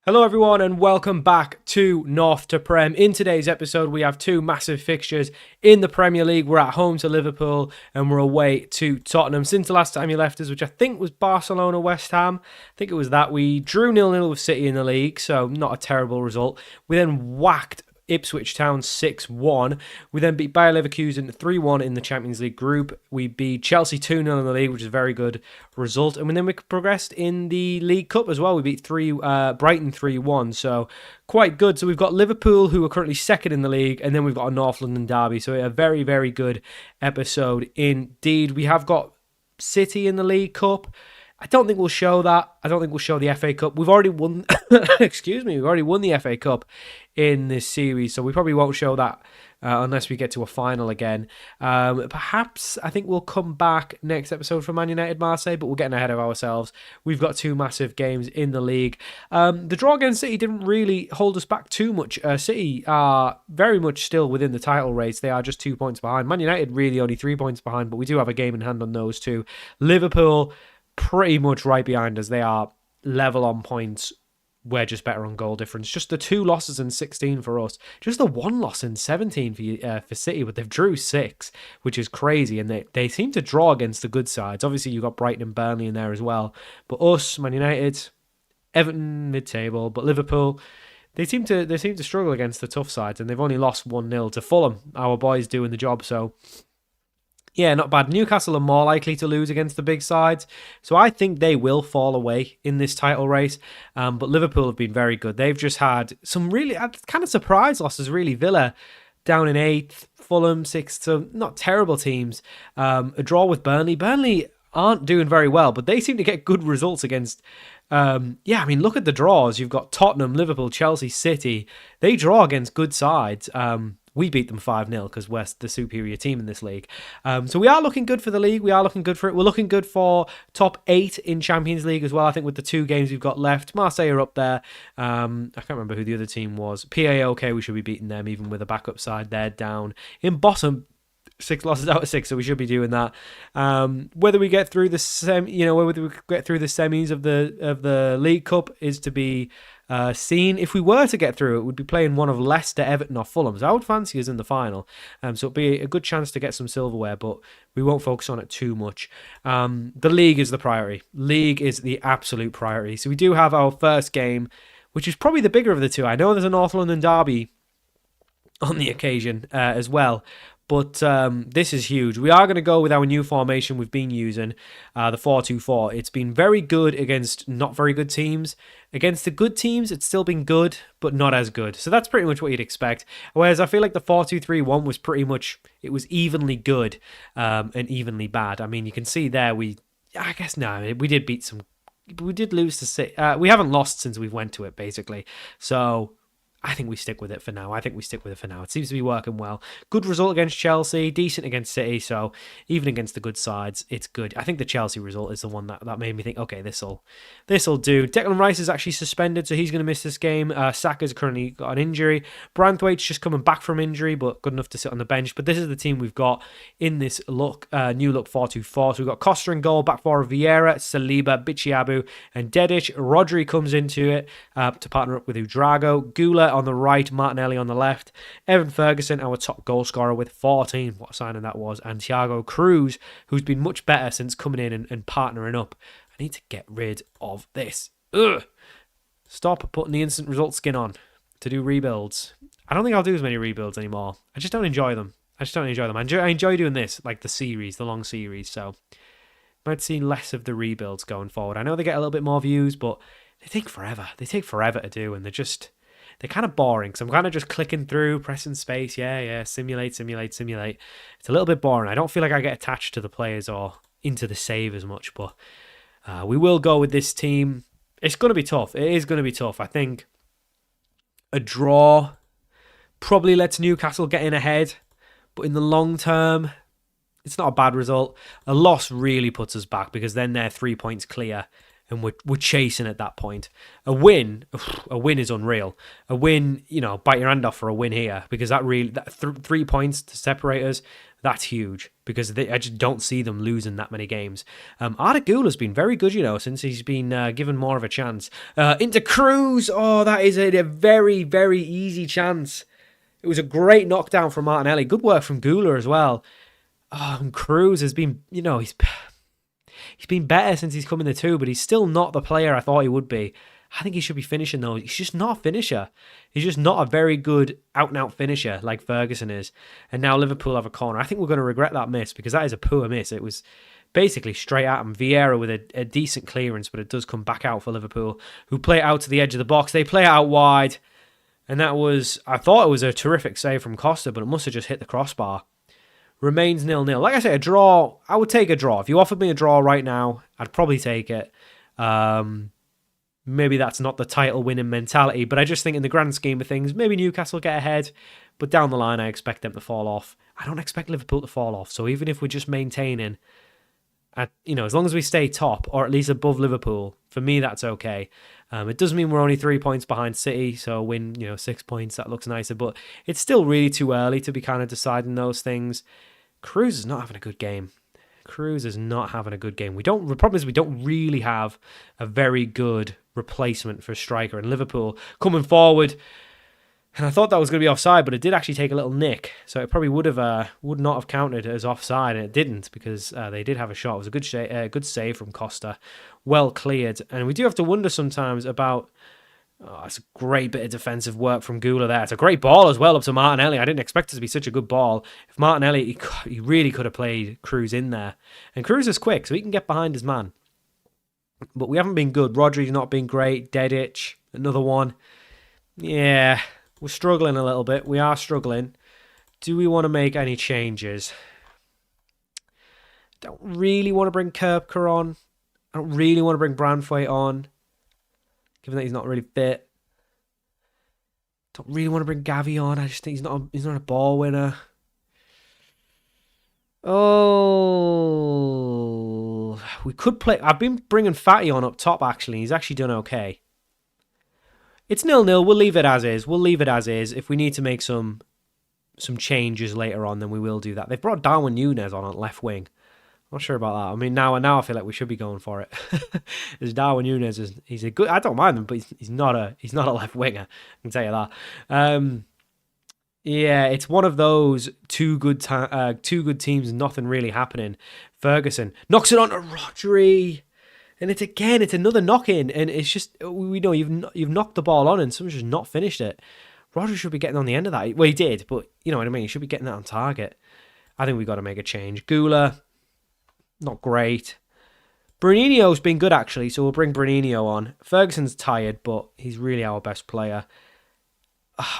Hello everyone and welcome back to North to Prem. In today's episode we have two massive fixtures in the Premier League. We're at home to Liverpool and we're away to Tottenham. Since the last time you left us, which I think was Barcelona West Ham, I think it was that, we drew 0-0 with City in the league, so not a terrible result. We then whacked Ipswich Town 6-1. We then beat Bayer Leverkusen 3-1 in the Champions League group. We beat Chelsea 2-0 in the league, which is a very good result. And then we progressed in the League Cup as well. We beat Brighton 3-1, so quite good. So we've got Liverpool, who are currently second in the league, and then we've got a North London derby. So a very, very good episode indeed. We have got City in the League Cup. I don't think we'll show that. I don't think we'll show the FA Cup. We've already won. Excuse me. We've already won the FA Cup in this series, so we probably won't show that unless we get to a final again. Perhaps I think we'll come back next episode for Man United Marseille, but we're getting ahead of ourselves. We've got two massive games in the league. The draw against City didn't really hold us back too much. City are very much still within the title race. They are just 2 points behind. Man United really only 3 points behind, but we do have a game in hand on those two. Liverpool pretty much right behind us. They are level on points. We're just better on goal difference. Just the 2 losses in 16 for us. Just the 1 loss in 17 for City, but they've drew 6, which is crazy. And they seem to draw against the good sides. Obviously, you've got Brighton and Burnley in there as well. But us, Man United, Everton, mid-table. But Liverpool, they seem to struggle against the tough sides. And they've only lost 1-0 to Fulham. Our boys doing the job, so yeah, not bad. Newcastle are more likely to lose against the big sides, so I think they will fall away in this title race. But Liverpool have been very good. They've just had some really kind of surprise losses, really. Villa down in 8th, Fulham 6th, so not terrible teams. A draw with Burnley. Burnley aren't doing very well, but they seem to get good results against... look at the draws. You've got Tottenham, Liverpool, Chelsea, City. They draw against good sides. We beat them 5-0 because we're the superior team in this league. So we are looking good for the league. We are looking good for it. We're looking good for top 8 in Champions League as well. I think with the 2 games we've got left, Marseille are up there. I can't remember who the other team was. PAOK, we should be beating them even with a backup side. They're down in bottom. 6 losses out of 6, so we should be doing that. Whether we get through the whether we get through the semis of the League Cup is to be seen. If we were to get through, it would be playing one of Leicester, Everton, or Fulham. So I would fancy us in the final. So it'd be a good chance to get some silverware, but we won't focus on it too much. The league is the priority. League is the absolute priority. So we do have our first game, which is probably the bigger of the two. I know there's a North London derby on the occasion as well. But this is huge. We are going to go with our new formation we've been using, the 4-2-4. It's been very good against not very good teams. Against the good teams, it's still been good, but not as good. So that's pretty much what you'd expect. Whereas I feel like the 4-2-3-1 was pretty much, it was evenly good and evenly bad. I mean, you can see there we did lose to City. We haven't lost since we went to it, basically. So I think we stick with it for now. It seems to be working well. Good result against Chelsea, decent against City, so even against the good sides, it's good. I think the Chelsea result is the one that made me think, okay, this'll do. Declan Rice is actually suspended, so he's going to miss this game. Saka's currently got an injury. Branthwaite's just coming back from injury, but good enough to sit on the bench. But this is the team we've got in this new look 4-2-4. So we've got Costa in goal, back four of Vieira, Saliba, Bichiabu, and Dedic. Rodri comes into it to partner up with Udrago. Gula on the right, Martinelli on the left. Evan Ferguson, our top goal scorer, with 14. What a signing that was. And Thiago Cruz, who's been much better since coming in and partnering up. I need to get rid of this. Ugh. Stop putting the instant result skin on to do rebuilds. I don't think I'll do as many rebuilds anymore. I just don't enjoy them. I enjoy doing this, like the long series. So might see less of the rebuilds going forward. I know they get a little bit more views, but they take forever. They take forever to do, and they're kind of boring. So I'm kind of just clicking through, pressing space. Yeah, simulate. It's a little bit boring. I don't feel like I get attached to the players or into the save as much, but we will go with this team. It's going to be tough. It is going to be tough. I think a draw probably lets Newcastle get in ahead, but in the long term, it's not a bad result. A loss really puts us back because then they're 3 points clear and we're chasing at that point. A win is unreal. A win, bite your hand off for a win here because that 3 points to separate us, That's huge because I just don't see them losing that many games. Arda Gula's been very good, since he's been given more of a chance. Into Cruz. Oh, that is a very, very easy chance. It was a great knockdown from Martinelli. Good work from Gula as well. And Cruz has been, he's been better since he's come in the two, but he's still not the player I thought he would be. I think he should be finishing though. He's just not a finisher. He's just not a very good out-and-out finisher like Ferguson is. And now Liverpool have a corner. I think we're going to regret that miss because that is a poor miss. It was basically straight at him. Vieira with a decent clearance, but it does come back out for Liverpool, who play it out to the edge of the box. They play it out wide. And I thought it was a terrific save from Costa, but it must have just hit the crossbar. Remains 0-0. Like I say, a draw, I would take a draw. If you offered me a draw right now, I'd probably take it. Maybe that's not the title winning mentality, but I just think in the grand scheme of things, maybe Newcastle get ahead, but down the line I expect them to fall off. I don't expect Liverpool to fall off, so even if we're just maintaining, as long as we stay top, or at least above Liverpool, for me that's okay. It does mean we're only 3 points behind City, so win 6 points, that looks nicer, but it's still really too early to be kind of deciding those things. Cruz is not having a good game. The problem is we don't really have a very good replacement for a striker. And Liverpool coming forward, and I thought that was going to be offside, but it did actually take a little nick, so it probably would not have counted as offside, and it didn't because they did have a shot. It was a good save from Costa, well cleared, and we do have to wonder sometimes about. Oh, it's a great bit of defensive work from Gula there. It's a great ball as well up to Martinelli. I didn't expect it to be such a good ball. If Martinelli, he really could have played Cruz in there. And Cruz is quick, so he can get behind his man. But we haven't been good. Rodri's not been great. Dedic, another one. Yeah, we're struggling a little bit. We are struggling. Do we want to make any changes? Don't really want to bring Kerbker on. I don't really want to bring Branthwaite on, given that he's not really fit. Don't really want to bring Gavi on. I just think he's not a ball winner. Oh, we could play. I've been bringing Fatty on up top, actually. He's actually done okay. It's 0-0. We'll leave it as is. If we need to make some changes later on, then we will do that. They've brought Darwin Núñez on left wing. Not sure about that. I mean, now I feel like we should be going for it. As Darwin Núñez he's a good. I don't mind him, but he's not a left winger. I can tell you that. Yeah, it's one of those two good teams, nothing really happening. Ferguson knocks it onto Rodri, and it's another knock in, and it's just we know you've knocked the ball on, and someone's just not finished it. Rodri should be getting on the end of that. Well, he did, but you know what I mean. He should be getting that on target. I think we've got to make a change. Gula, not great. Bruninho's been good, actually, so we'll bring Bruninho on. Ferguson's tired, but he's really our best player.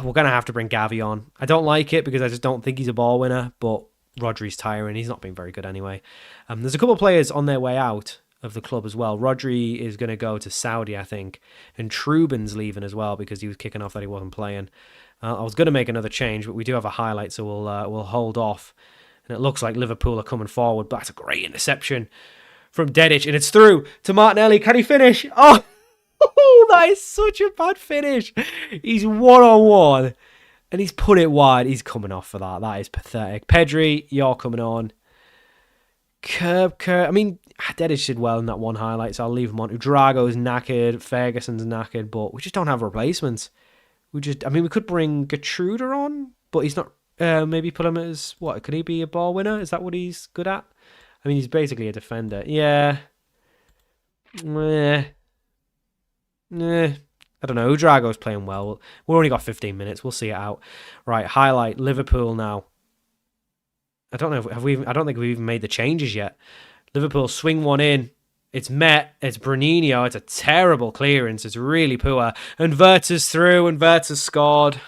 We're going to have to bring Gavi on. I don't like it because I just don't think he's a ball winner, but Rodri's tiring. He's not been very good anyway. There's a couple of players on their way out of the club as well. Rodri is going to go to Saudi, I think, and Trubin's leaving as well because he was kicking off that he wasn't playing. I was going to make another change, but we do have a highlight, so we'll hold off. And it looks like Liverpool are coming forward, but that's a great interception from Dedic, and it's through to Martinelli. Can he finish? Oh, that is such a bad finish. He's one-on-one, and he's put it wide. He's coming off for that. That is pathetic. Pedri, you're coming on. Kerbker. I mean, Dedic did well in that one highlight, so I'll leave him on. Udrago's knackered. Ferguson's knackered, but we just don't have replacements. We could bring Gertruder on, but he's not. Maybe put him as, what, could he be a ball winner? Is that what he's good at? I mean, he's basically a defender. Yeah. I don't know. Udrago's playing well. We've only got 15 minutes. We'll see it out. Right, highlight Liverpool now. I don't know I don't think we've even made the changes yet. Liverpool swing one in. It's met. It's Bruninho. It's a terrible clearance. It's really poor. And Werther's through, and Werther's scored.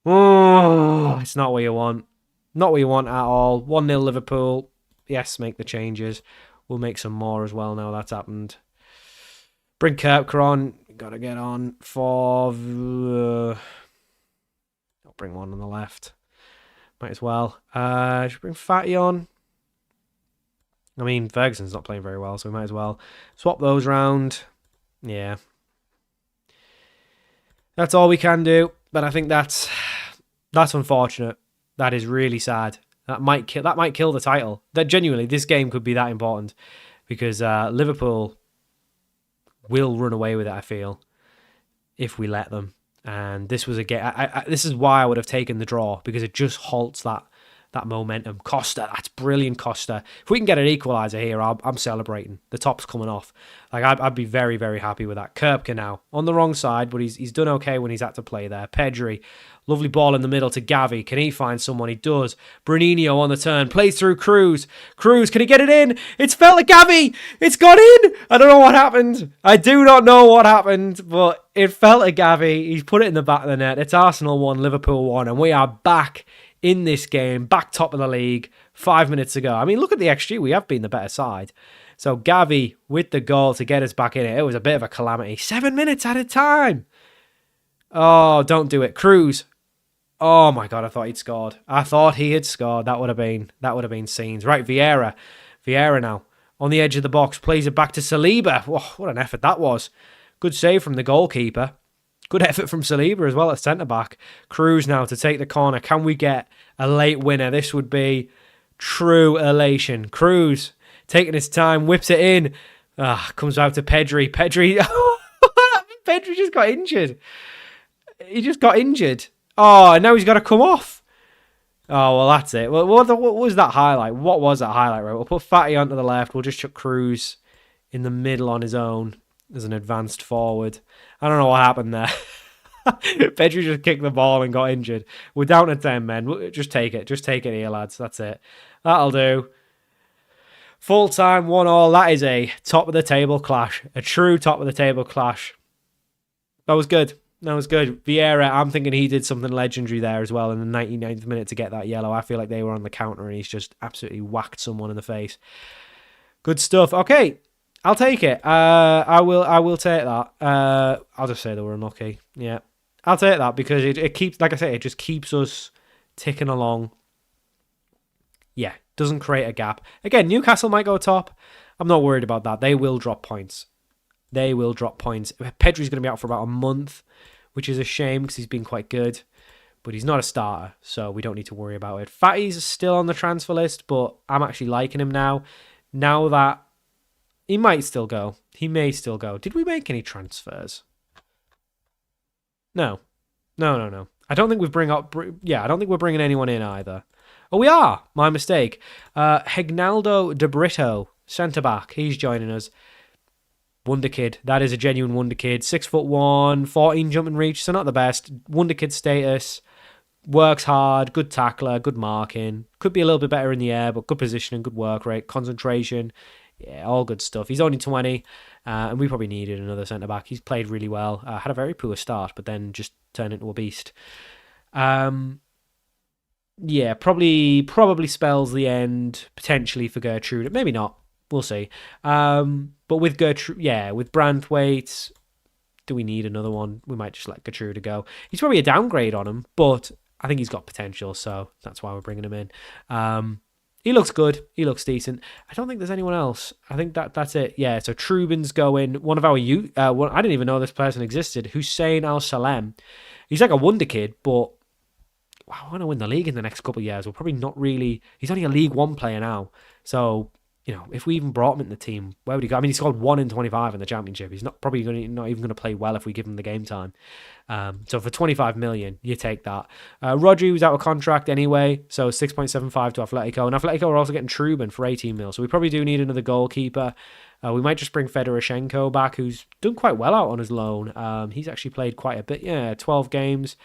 Oh, it's not what you want. Not what you want at all. 1-0 Liverpool. Yes, make the changes. We'll make some more as well now that's happened. Bring Kerbker on. Got to get on for... I'll bring one on the left. Might as well. Should bring Fatty on. I mean, Ferguson's not playing very well, so we might as well swap those round. Yeah. That's all we can do. But I think that's unfortunate. That is really sad. That might kill the title. That genuinely, this game could be that important because Liverpool will run away with it, I feel, if we let them. And this was a game. This is why I would have taken the draw, because it just halts that momentum. Costa, that's brilliant, Costa. If we can get an equaliser here, I'm celebrating. The top's coming off. Like I'd be very, very happy with that. Köpke now on the wrong side, but he's done okay when he's had to play there. Pedri, lovely ball in the middle to Gavi. Can he find someone? He does. Bruninho on the turn, plays through Cruz. Cruz, can he get it in? It's fell to Gavi. It's gone in. I don't know what happened. I do not know what happened, but it fell to Gavi. He's put it in the back of the net. It's Arsenal 1, Liverpool 1, and we are back in this game, back top of the league 5 minutes ago. I mean, look at the XG. We have been the better side. So Gavi with the goal to get us back in it. It was a bit of a calamity. 7 minutes at a time. Oh, don't do it. Cruz. Oh my God, I thought he'd scored. I thought he had scored. That would have been scenes. Right, Vieira. Vieira now on the edge of the box, plays it back to Saliba. Whoa, what an effort that was. Good save from the goalkeeper. Good effort from Saliba as well at centre-back. Cruz now to take the corner. Can we get a late winner? This would be true elation. Cruz taking his time, whips it in. Comes out to Pedri. Pedri just got injured. He just got injured. Oh, and now he's got to come off. Oh, well, that's it. Well, what was that highlight? What was that highlight? Right, we'll put Fatty onto the left. We'll just chuck Cruz in the middle on his own as an advanced forward. I don't know what happened there. Pedri just kicked the ball and got injured. We're down to 10 men. Just take it. Just take it here, lads. That's it. That'll do. Full time, 1-1. That is a top of the table clash. A true top of the table clash. That was good. That was good. Vieira, I'm thinking he did something legendary there as well in the 99th minute to get that yellow. I feel like they were on the counter and he's just absolutely whacked someone in the face. Good stuff. Okay. I'll take it. I will take that. I'll just say they were unlucky. Yeah. I'll take that because it keeps, like I say, it just keeps us ticking along. Yeah. Doesn't create a gap. Again, Newcastle might go top. I'm not worried about that. They will drop points. Pedri's going to be out for about a month, which is a shame because he's been quite good. But he's not a starter, so we don't need to worry about it. Fatty's still on the transfer list, but I'm actually liking him now. Now that he might still go. He may still go. Did we make any transfers? No. I don't think I don't think we're bringing anyone in either. Oh, we are. My mistake. Hegnaldo De Brito, centre-back. He's joining us. Wonder kid. That is a genuine wonder kid. 6'1", 14 jumping reach, so not the best. Wonder kid status. Works hard. Good tackler. Good marking. Could be a little bit better in the air, but good positioning, good work rate, concentration. Yeah, all good stuff. He's only 20, and we probably needed another centre-back. He's played really well. Had a very poor start, but then just turned into a beast. Yeah, probably spells the end, potentially for Gertrude. Maybe not. We'll see. But with Gertrude, with Branthwaite, do we need another one? We might just let Gertrude go. He's probably a downgrade on him, but I think he's got potential, so that's why we're bringing him in. He looks good. He looks decent. I don't think there's anyone else. I think that's it. Yeah, so Trubin's going. One of our youth. I didn't even know this person existed. Hussein Al Salem. He's like a wonder kid, but I want to win the league in the next couple of years. We're probably not really. He's only a League One player now, so if we even brought him in the team, where would he go? I mean, he scored 1 in 25 in the Championship. He's not even going to play well if we give him the game time. So for 25 million, you take that. Rodri was out of contract anyway, so 6.75 to Atletico. And Atletico are also getting Trubin for 18 mil. So we probably do need another goalkeeper. We might just bring Fedorashenko back, who's done quite well out on his loan. He's actually played quite a bit. Yeah, 12 games,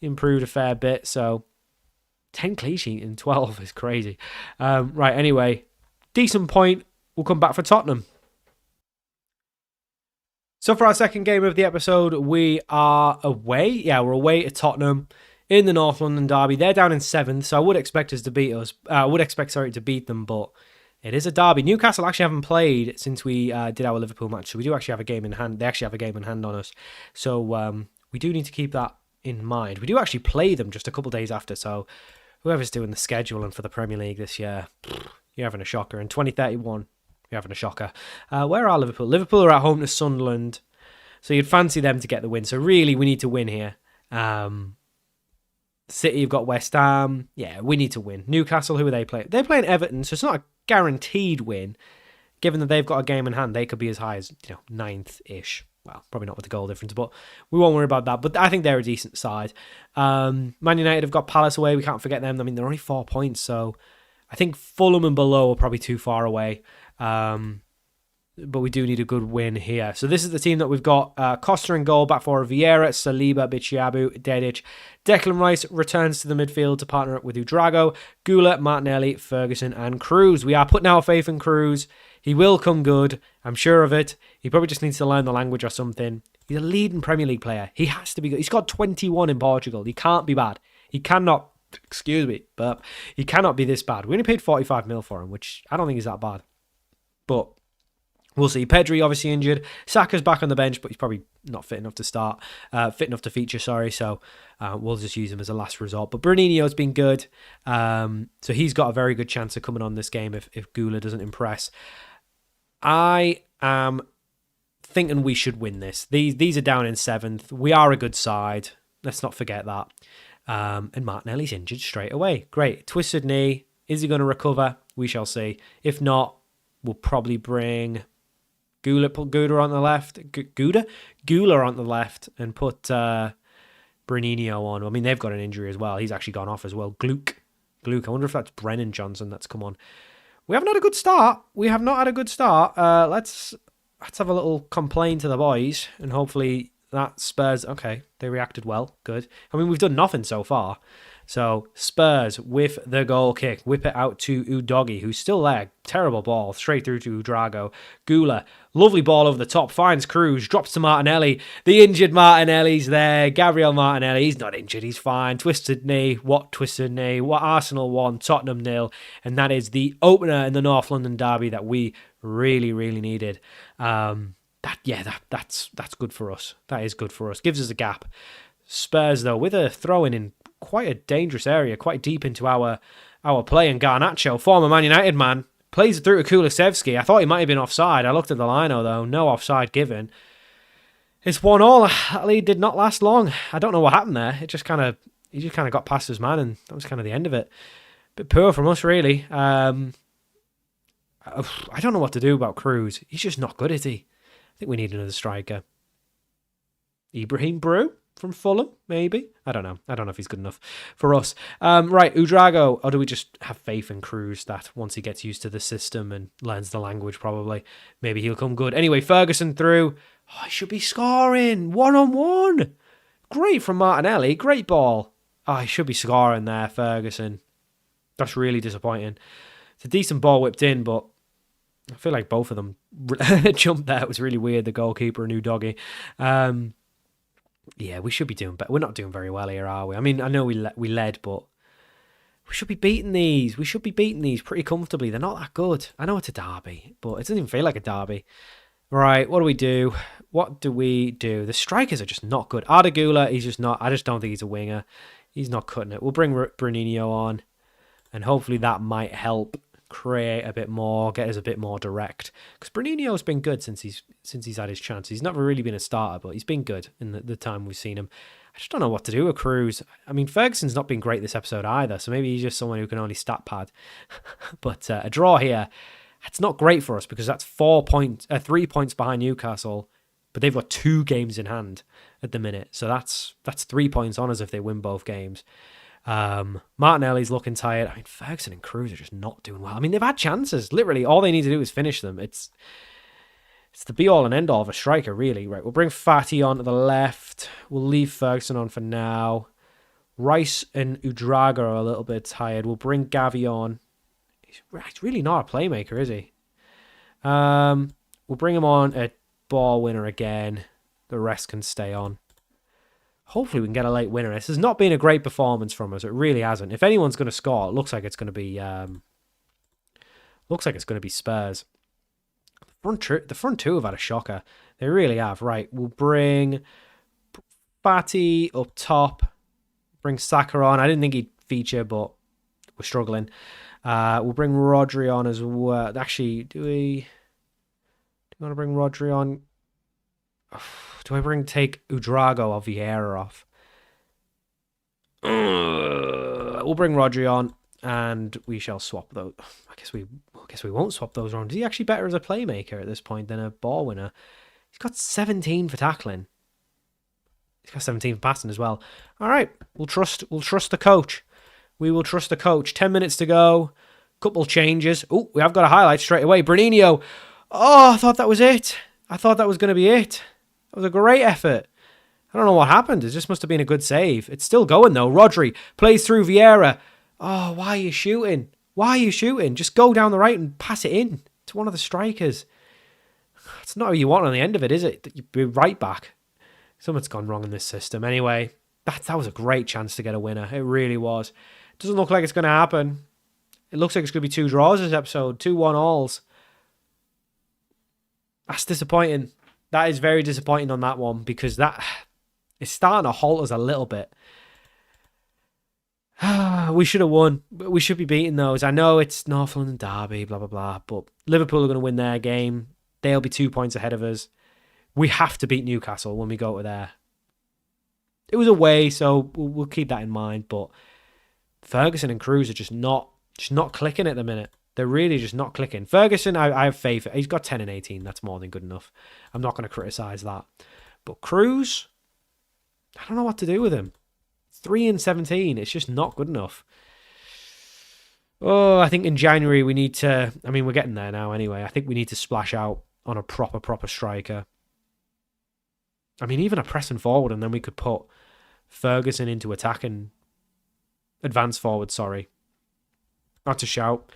improved a fair bit. So 10 clean sheet in 12 is crazy. Right, anyway, decent point. We'll come back for Tottenham. So for our second game of the episode, we are away. Yeah, we're away to Tottenham in the North London derby. They're down in 7th, so I would expect us to beat us. To beat them, but it is a derby. Newcastle actually haven't played since we did our Liverpool match, so we do actually have a game in hand. They actually have a game in hand on us, so we do need to keep that in mind. We do actually play them just a couple days after, so whoever's doing the scheduling for the Premier League this year, you're having a shocker. In 2031. You're having a shocker. Where are Liverpool? Liverpool are at home to Sunderland. So you'd fancy them to get the win. So really, we need to win here. City have got West Ham. Yeah, we need to win. Newcastle, who are they playing? They're playing Everton, so it's not a guaranteed win. Given that they've got a game in hand, they could be as high as, ninth-ish. Well, probably not with the goal difference, but we won't worry about that. But I think they're a decent side. Man United have got Palace away. We can't forget them. I mean, they're only 4 points, so I think Fulham and below are probably too far away. But we do need a good win here. So this is the team that we've got. Costa in goal, back four, Vieira, Saliba, Bichiabu, Dedic. Declan Rice returns to the midfield to partner up with Udrago, Gula, Martinelli, Ferguson and Cruz. We are putting our faith in Cruz. He will come good. I'm sure of it. He probably just needs to learn the language or something. He's a leading Premier League player. He has to be good. He's got 21 in Portugal. He can't be bad. He cannot, but he cannot be this bad. We only paid 45 mil for him, which I don't think is that bad. But we'll see. Pedri obviously injured. Saka's back on the bench, but he's probably not fit enough to start. Fit enough to feature, sorry. So we'll just use him as a last resort. But Bruninho's been good. So he's got a very good chance of coming on this game if Gula doesn't impress. I am thinking we should win this. These are down in 7th. We are a good side. Let's not forget that. And Martinelli's injured straight away. Great. Twisted knee. Is he going to recover? We shall see. If not, we'll probably bring put Gouda on the left. Gula on the left and put Bruninho on. I mean, they've got an injury as well. He's actually gone off as well. Gluck. I wonder if that's Brennan Johnson that's come on. We haven't had a good start. We have not had a good start. Let's have a little complaint to the boys, and hopefully that Spurs. Okay, they reacted well. Good. I mean, we've done nothing so far. So Spurs with the goal kick. Whip it out to Udogi, who's still there. Terrible ball. Straight through to Udrago. Gula. Lovely ball over the top. Finds Cruz. Drops to Martinelli. The injured Martinelli's there. Gabriel Martinelli. He's not injured. He's fine. Twisted knee. What twisted knee? What Arsenal won. Tottenham 0. And that is the opener in the North London derby that we really, really needed. That's good for us. That is good for us. Gives us a gap. Spurs, though, with a throw-in in quite a dangerous area, quite deep into our play, and Garnacho, former Man United man, plays it through to Kulusevski. I thought he might have been offside. I looked at the lino though, no offside given. It's 1-1. That lead did not last long. I don't know what happened there. He just kind of got past his man, and that was kind of the end of it. Bit poor from us, really. I don't know what to do about Cruz. He's just not good, is he? I think we need another striker. Ibrahim Brew from Fulham, maybe? I don't know. I don't know if he's good enough for us. Right, Udrago. Or do we just have faith in Cruz that once he gets used to the system and learns the language, probably, maybe he'll come good. Anyway, Ferguson through. Oh, he should be scoring. 1-on-1. Great from Martinelli. Great ball. Oh, he should be scoring there, Ferguson. That's really disappointing. It's a decent ball whipped in, but I feel like both of them jumped there. It was really weird, the goalkeeper and Udogi. Yeah, we should be doing better. We're not doing very well here, are we? I mean, I know we led, but we should be beating these. We should be beating these pretty comfortably. They're not that good. I know it's a derby, but it doesn't even feel like a derby. Right, what do we do? The strikers are just not good. Ardagula, he's just not. I just don't think he's a winger. He's not cutting it. We'll bring Bruninho on, and hopefully that might help create a bit more, get us a bit more direct. Because Bruninho's been good since he's had his chance. He's never really been a starter, but he's been good in the time we've seen him. I just don't know what to do with Cruz. I mean, Ferguson's not been great this episode either, so maybe he's just someone who can only stat pad. But a draw here, it's not great for us because that's 3 points behind Newcastle, but they've got 2 games in hand at the minute. So that's 3 points on us if they win both games. Martinelli's looking tired. I mean, Ferguson and Cruz are just not doing well. I mean, they've had chances. Literally, all they need to do is finish them. It's the be-all and end-all of a striker, really. Right, we'll bring Fatty on to the left. We'll leave Ferguson on for now. Rice and Udraga are a little bit tired. We'll bring Gavi on. He's really not a playmaker, is he? We'll bring him on at ball winner again. The rest can stay on. Hopefully we can get a late winner. This has not been a great performance from us. It really hasn't. If anyone's going to score, it looks like it's going to be Spurs. The front two have had a shocker. They really have. Right, we'll bring Fatty up top. Bring Saka on. I didn't think he'd feature, but we're struggling. We'll bring Rodri on as well. Actually, do we want to bring Rodri on? Do I take Udrago or Vieira off? We'll bring Rodri on, and we shall swap those. I guess we won't swap those around. Is he actually better as a playmaker at this point than a ball winner? He's got 17 for tackling. He's got 17 for passing as well. All right, we'll trust the coach. We will trust the coach. 10 minutes to go. Couple changes. Oh, we have got a highlight straight away. Bruninho. Oh, I thought that was it. I thought that was going to be it. That was a great effort. I don't know what happened. It just must have been a good save. It's still going, though. Rodri plays through Vieira. Oh, why are you shooting? Why are you shooting? Just go down the right and pass it in to one of the strikers. It's not what you want on the end of it, is it? You'd be right back. Something's gone wrong in this system. Anyway, that was a great chance to get a winner. It really was. Doesn't look like it's going to happen. It looks like it's going to be 2 draws this episode. 2-1 alls. That's disappointing. That is very disappointing on that one, because that is starting to halt us a little bit. We should have won. We should be beating those. I know it's North London derby, blah, blah, blah, but Liverpool are going to win their game. They'll be 2 points ahead of us. We have to beat Newcastle when we go to there. It was away, so we'll keep that in mind, but Ferguson and Cruz are just not clicking at the minute. They're really just not clicking. Ferguson, I have faith. He's got 10 and 18. That's more than good enough. I'm not going to criticise that. But Cruz, I don't know what to do with him. 3 and 17. It's just not good enough. Oh, I think in January we need to... I mean, we're getting there now anyway. I think we need to splash out on a proper striker. I mean, even a pressing forward, and then we could put Ferguson into attacking... Advance forward, sorry. Not to shout.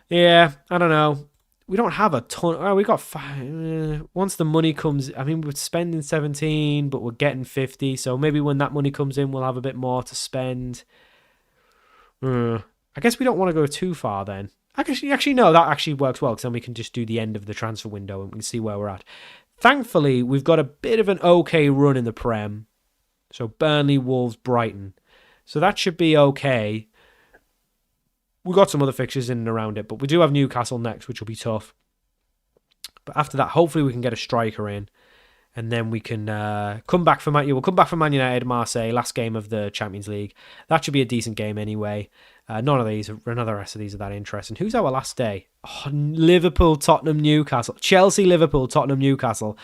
Yeah, I don't know. We don't have a ton. Oh, we got 5. Once the money comes, I mean, we're spending 17, but we're getting 50. So maybe when that money comes in, we'll have a bit more to spend. I guess we don't want to go too far then. Actually, no, that actually works well, because then we can just do the end of the transfer window and we can see where we're at. Thankfully, we've got a bit of an okay run in the Prem. So Burnley, Wolves, Brighton. So that should be okay. We've got some other fixtures in and around it, but we do have Newcastle next, which will be tough. But after that, hopefully we can get a striker in, and then we can come back for We'll come back for Man United, Marseille, last game of the Champions League. That should be a decent game anyway. None of the rest of these are that interesting. Who's our last day? Oh, Liverpool, Tottenham, Newcastle. Chelsea, Liverpool, Tottenham, Newcastle.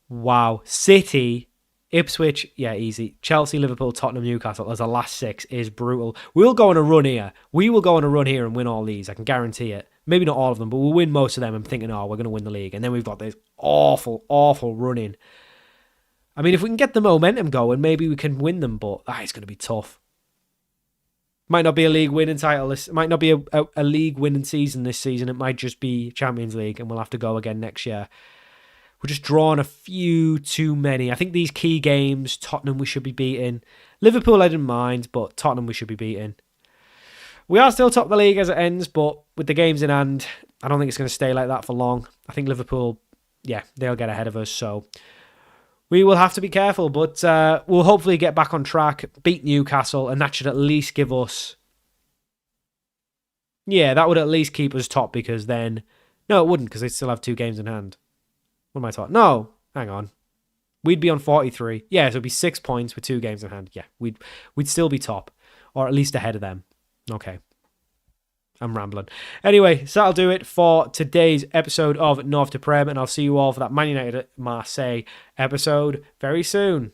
Wow. City... Ipswich, yeah, easy. Chelsea, Liverpool, Tottenham, Newcastle as a last 6 is brutal. We'll go on a run here. We will go on a run here and win all these. I can guarantee it. Maybe not all of them, but we'll win most of them. I'm thinking, we're going to win the league. And then we've got this awful, awful running. I mean, if we can get the momentum going, maybe we can win them, but it's going to be tough. Might not be a league winning title. It might not be a league winning season this season. It might just be Champions League, and we'll have to go again next year. We're just drawing a few too many. I think these key games, Tottenham we should be beating. Liverpool I didn't mind, but Tottenham we should be beating. We are still top of the league as it ends, but with the games in hand, I don't think it's going to stay like that for long. I think Liverpool, they'll get ahead of us, so we will have to be careful, but we'll hopefully get back on track, beat Newcastle, and that should at least give us... Yeah, that would at least keep us top, because then... No, it wouldn't, because they still have 2 games in hand. What am I talking? No, hang on. We'd be on 43. Yeah, so it'd be 6 points with 2 games in hand. Yeah, we'd still be top, or at least ahead of them. Okay. I'm rambling. Anyway, so that'll do it for today's episode of North to Prem, and I'll see you all for that Man United Marseille episode very soon.